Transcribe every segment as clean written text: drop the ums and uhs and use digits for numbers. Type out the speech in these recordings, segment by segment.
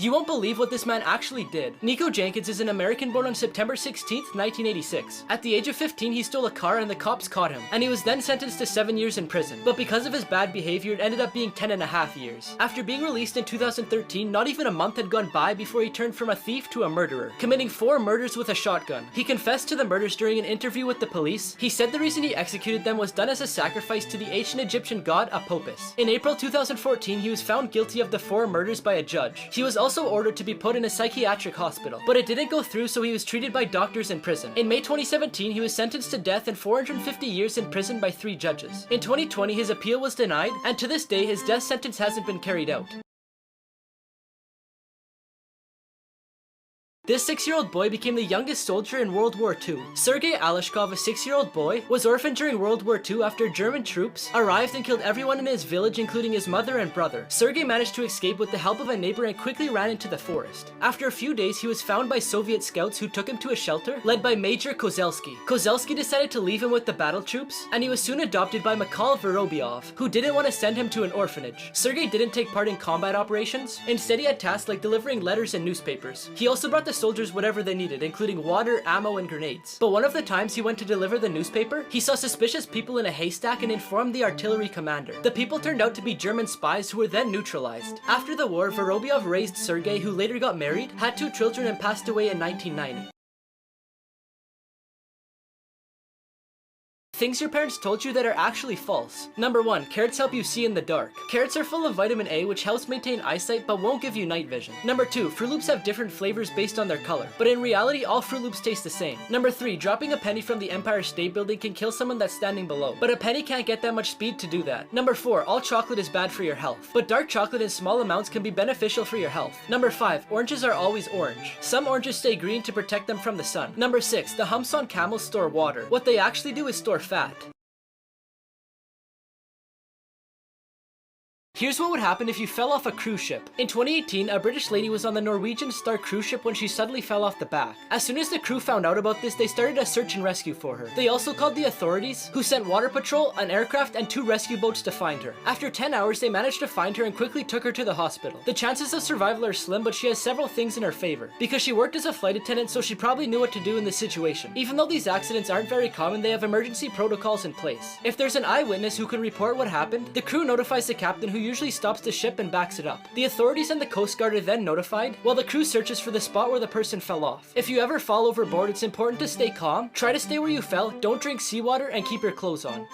You won't believe what this man actually did. Nico Jenkins is an American born on September 16th, 1986. At the age of 15, he stole a car and the cops caught him, and he was then sentenced to 7 years in prison. But because of his bad behavior, it ended up being 10.5 years. After being released in 2013, not even a month had gone by before he turned from a thief to a murderer, committing 4 murders with a shotgun. He confessed to the murders during an interview with the police. He said the reason he executed them was done as a sacrifice to the ancient Egyptian god Apopis. In April 2014, he was found guilty of the 4 murders by a judge. He was also ordered to be put in a psychiatric hospital, but it didn't go through, so he was treated by doctors in prison. In May 2017, he was sentenced to death and 450 years in prison by 3 judges. In 2020, his appeal was denied, and to this day, his death sentence hasn't been carried out. This 6-year-old boy became the youngest soldier in World War II. Sergei Aleshkov, a 6-year-old boy, was orphaned during World War II after German troops arrived and killed everyone in his village, including his mother and brother. Sergei managed to escape with the help of a neighbor and quickly ran into the forest. After a few days, he was found by Soviet scouts who took him to a shelter led by Major Kozelski. Kozelski decided to leave him with the battle troops, and he was soon adopted by Mikhail Vorobyov, who didn't want to send him to an orphanage. Sergei didn't take part in combat operations. Instead, he had tasks like delivering letters and newspapers. He also brought the soldiers whatever they needed, including water, ammo, and grenades. But one of the times he went to deliver the newspaper, he saw suspicious people in a haystack and informed the artillery commander. The people turned out to be German spies who were then neutralized. After the war, Vorobyov raised Sergei, who later got married, had 2 children, and passed away in 1990. Things your parents told you that are actually false. Number 1, carrots help you see in the dark. Carrots are full of vitamin A, which helps maintain eyesight but won't give you night vision. Number 2, Fruit Loops have different flavors based on their color, but in reality all Fruit Loops taste the same. Number 3, dropping a penny from the Empire State Building can kill someone that's standing below, but a penny can't get that much speed to do that. Number 4, all chocolate is bad for your health, but dark chocolate in small amounts can be beneficial for your health. Number 5, oranges are always orange. Some oranges stay green to protect them from the sun. Number 6, the humps on camels store water. What they actually do is store fat. Here's what would happen if you fell off a cruise ship. In 2018, a British lady was on the Norwegian Star cruise ship when she suddenly fell off the back. As soon as the crew found out about this, they started a search and rescue for her. They also called the authorities, who sent water patrol, an aircraft, and 2 rescue boats to find her. After 10 hours, they managed to find her and quickly took her to the hospital. The chances of survival are slim, but she has several things in her favor. Because she worked as a flight attendant, so she probably knew what to do in this situation. Even though these accidents aren't very common, they have emergency protocols in place. If there's an eyewitness who can report what happened, the crew notifies the captain, who usually stops the ship and backs it up. The authorities and the Coast Guard are then notified, while the crew searches for the spot where the person fell off. If you ever fall overboard, it's important to stay calm, try to stay where you fell, don't drink seawater, and keep your clothes on.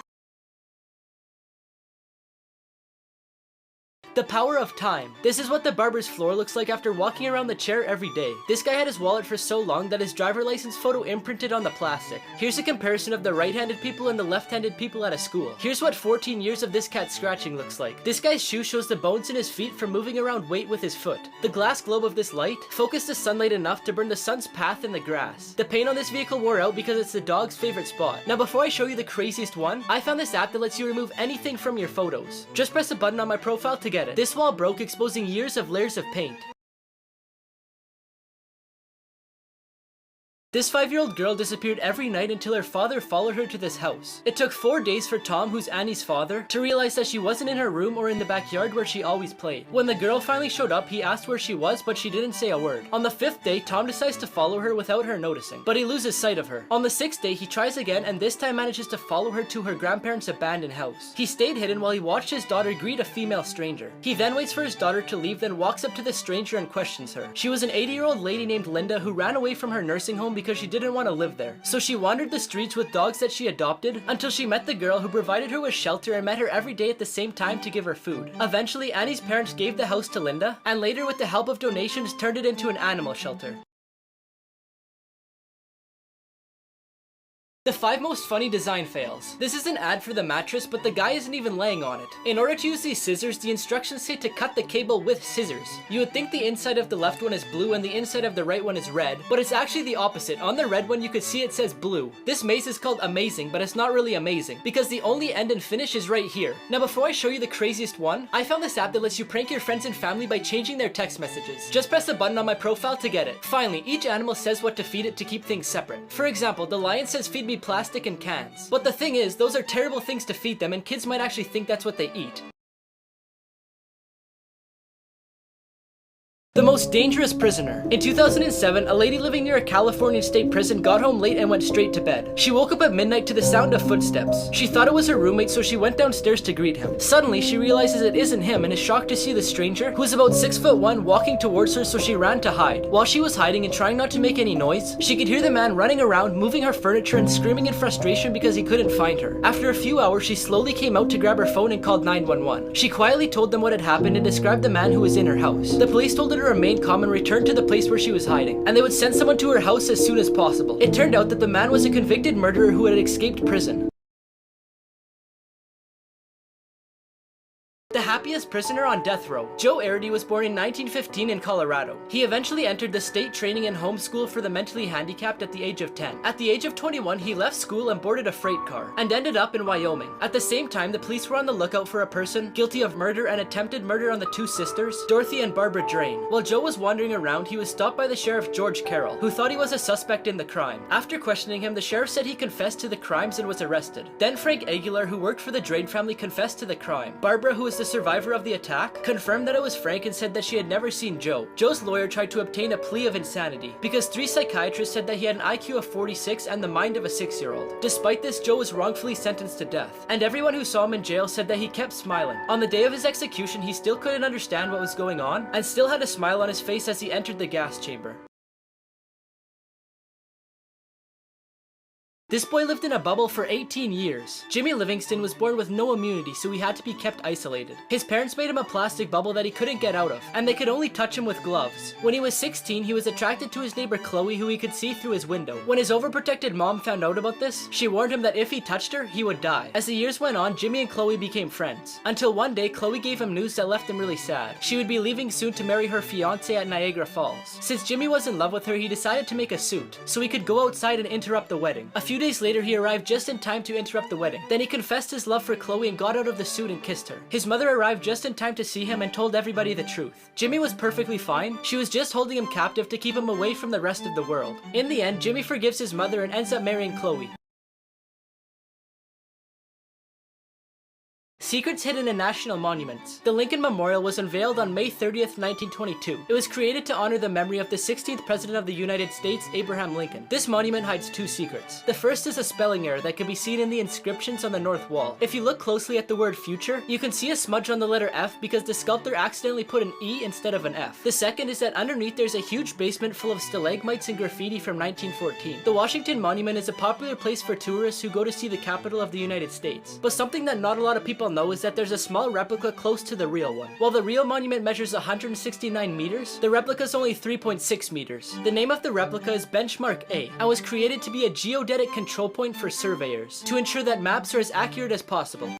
The power of time. This is what the barber's floor looks like after walking around the chair every day. This guy had his wallet for so long that his driver license photo imprinted on the plastic. Here's a comparison of the right-handed people and the left-handed people at a school. Here's what 14 years of this cat scratching looks like. This guy's shoe shows the bones in his feet from moving around weight with his foot. The glass globe of this light focused the sunlight enough to burn the sun's path in the grass. The paint on this vehicle wore out because it's the dog's favorite spot. Now before I show you the craziest one, I found this app that lets you remove anything from your photos. Just press a button on my profile to get it. This wall broke, exposing years of layers of paint. This 5-year-old girl disappeared every night until her father followed her to this house. It took 4 days for Tom, who's Annie's father, to realize that she wasn't in her room or in the backyard where she always played. When the girl finally showed up, he asked where she was, but she didn't say a word. On the 5th day, Tom decides to follow her without her noticing, but he loses sight of her. On the 6th day, he tries again and this time manages to follow her to her grandparents' abandoned house. He stayed hidden while he watched his daughter greet a female stranger. He then waits for his daughter to leave, then walks up to the stranger and questions her. She was an 80-year-old lady named Linda who ran away from her nursing home because she didn't want to live there. So she wandered the streets with dogs that she adopted until she met the girl who provided her with shelter and met her every day at the same time to give her food. Eventually, Annie's parents gave the house to Linda, and later with the help of donations turned it into an animal shelter. The 5 most funny design fails. This is an ad for the mattress, but the guy isn't even laying on it. In order to use these scissors, the instructions say to cut the cable with scissors. You would think the inside of the left one is blue and the inside of the right one is red, but it's actually the opposite. On the red one, you could see it says blue. This maze is called amazing, but it's not really amazing, because the only end and finish is right here. Now before I show you the craziest one, I found this app that lets you prank your friends and family by changing their text messages. Just press a button on my profile to get it. Finally, each animal says what to feed it to keep things separate. For example, the lion says feed me plastic and cans. But the thing is, those are terrible things to feed them and kids might actually think that's what they eat. The most dangerous prisoner. In 2007, a lady living near a California state prison got home late and went straight to bed. She woke up at midnight to the sound of footsteps. She thought it was her roommate, so she went downstairs to greet him. Suddenly, she realizes it isn't him and is shocked to see the stranger, who is about 6'1", walking towards her, so she ran to hide. While she was hiding and trying not to make any noise, she could hear the man running around, moving her furniture and screaming in frustration because he couldn't find her. After a few hours, she slowly came out to grab her phone and called 911. She quietly told them what had happened and described the man who was in her house. The police told her to remain calm and return to the place where she was hiding, and they would send someone to her house as soon as possible. It turned out that the man was a convicted murderer who had escaped prison. The happiest prisoner on death row. Joe Arity was born in 1915 in Colorado. He eventually entered the state training and home school for the mentally handicapped at the age of 10. At the age of 21, he left school and boarded a freight car, and ended up in Wyoming. At the same time, the police were on the lookout for a person guilty of murder and attempted murder on the two sisters, Dorothy and Barbara Drain. While Joe was wandering around, he was stopped by the sheriff George Carroll, who thought he was a suspect in the crime. After questioning him, the sheriff said he confessed to the crimes and was arrested. Then Frank Aguilar, who worked for the Drain family, confessed to the crime. Barbara, who was the survivor of the attack, confirmed that it was Frank and said that she had never seen Joe. Joe's lawyer tried to obtain a plea of insanity because 3 psychiatrists said that he had an IQ of 46 and the mind of a 6-year-old. Despite this, Joe was wrongfully sentenced to death, and everyone who saw him in jail said that he kept smiling. On the day of his execution, he still couldn't understand what was going on and still had a smile on his face as he entered the gas chamber. This boy lived in a bubble for 18 years. Jimmy Livingston was born with no immunity, so he had to be kept isolated. His parents made him a plastic bubble that he couldn't get out of, and they could only touch him with gloves. When he was 16, he was attracted to his neighbor Chloe, who he could see through his window. When his overprotected mom found out about this, she warned him that if he touched her, he would die. As the years went on, Jimmy and Chloe became friends, until one day Chloe gave him news that left him really sad. She would be leaving soon to marry her fiance at Niagara Falls. Since Jimmy was in love with her, he decided to make a suit, so he could go outside and interrupt the wedding. A few days later, he arrived just in time to interrupt the wedding. Then he confessed his love for Chloe and got out of the suit and kissed her. His mother arrived just in time to see him and told everybody the truth. Jimmy was perfectly fine. She was just holding him captive to keep him away from the rest of the world. In the end, Jimmy forgives his mother and ends up marrying Chloe. Secrets hidden in national monuments. The Lincoln Memorial was unveiled on May 30th, 1922. It was created to honor the memory of the 16th President of the United States, Abraham Lincoln. This monument hides 2 secrets. The first is a spelling error that can be seen in the inscriptions on the north wall. If you look closely at the word future, you can see a smudge on the letter F because the sculptor accidentally put an E instead of an F. The second is that underneath there's a huge basement full of stalagmites and graffiti from 1914. The Washington Monument is a popular place for tourists who go to see the capital of the United States. But something that not a lot of people know is that there's a small replica close to the real one. While the real monument measures 169 meters, the replica is only 3.6 meters. The name of the replica is Benchmark A and was created to be a geodetic control point for surveyors to ensure that maps are as accurate as possible.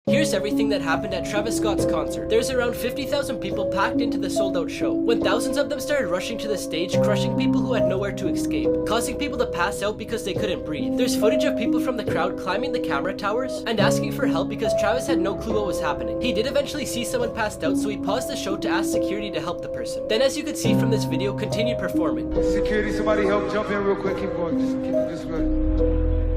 Here's everything that happened at Travis Scott's concert. There's around 50,000 people packed into the sold-out show, when thousands of them started rushing to the stage, crushing people who had nowhere to escape, causing people to pass out because they couldn't breathe. There's footage of people from the crowd climbing the camera towers and asking for help because Travis had no clue what was happening. He did eventually see someone passed out, so he paused the show to ask security to help the person. Then, as you can see from this video, continued performing. Security, somebody help, jump in real quick, keep going, just keep it this way.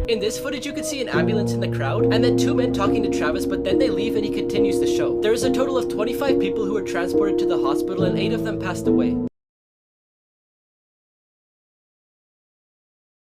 In this footage, you could see an ambulance in the crowd, and then 2 men talking to Travis, but then they leave and he continues the show. There is a total of 25 people who were transported to the hospital and 8 of them passed away.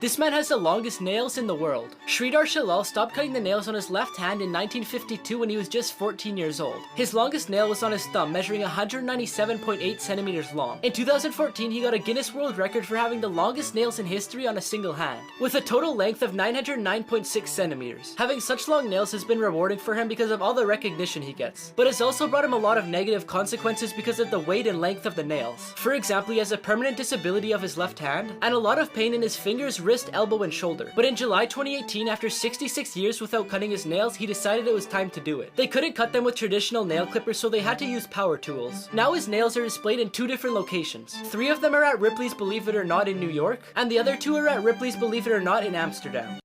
This man has the longest nails in the world. Sridhar Shalal stopped cutting the nails on his left hand in 1952 when he was just 14 years old. His longest nail was on his thumb, measuring 197.8 centimeters long. In 2014, he got a Guinness World Record for having the longest nails in history on a single hand, with a total length of 909.6 centimeters. Having such long nails has been rewarding for him because of all the recognition he gets, but has also brought him a lot of negative consequences because of the weight and length of the nails. For example, he has a permanent disability of his left hand, and a lot of pain in his fingers, wrist, elbow, and shoulder. But in July 2018, after 66 years without cutting his nails, he decided it was time to do it. They couldn't cut them with traditional nail clippers, so they had to use power tools. Now his nails are displayed in 2 different locations. 3 of them are at Ripley's Believe It or Not in New York, and the other 2 are at Ripley's Believe It or Not in Amsterdam.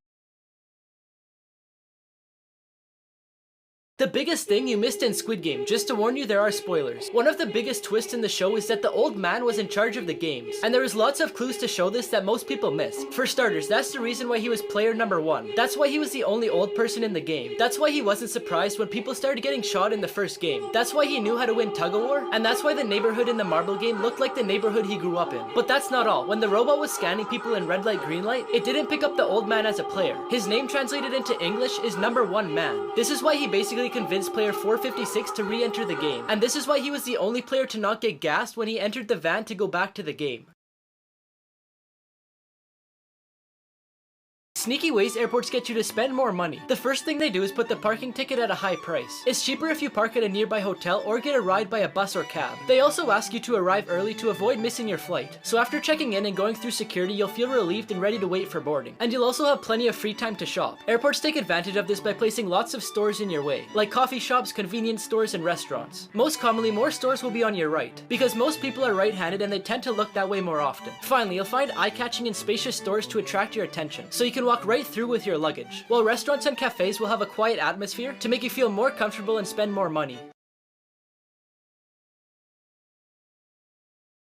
The biggest thing you missed in Squid Game, just to warn you, there are spoilers. One of the biggest twists in the show is that the old man was in charge of the games, and there is lots of clues to show this that most people missed. For starters, that's the reason why he was player number 1. That's why he was the only old person in the game. That's why he wasn't surprised when people started getting shot in the first game. That's why he knew how to win tug-of-war, and that's why the neighborhood in the marble game looked like the neighborhood he grew up in. But that's not all. When the robot was scanning people in red light, green light, it didn't pick up the old man as a player. His name translated into English is number 1 man. This is why he basically convinced player 456 to re-enter the game, and this is why he was the only player to not get gassed when he entered the van to go back to the game. Sneaky ways airports get you to spend more money. The first thing they do is put the parking ticket at a high price. It's cheaper if you park at a nearby hotel or get a ride by a bus or cab. They also ask you to arrive early to avoid missing your flight. So after checking in and going through security, you'll feel relieved and ready to wait for boarding. And you'll also have plenty of free time to shop. Airports take advantage of this by placing lots of stores in your way, like coffee shops, convenience stores, and restaurants. Most commonly, more stores will be on your right, because most people are right-handed and they tend to look that way more often. Finally, you'll find eye-catching and spacious stores to attract your attention, so you can walk right through with your luggage, while restaurants and cafes will have a quiet atmosphere to make you feel more comfortable and spend more money.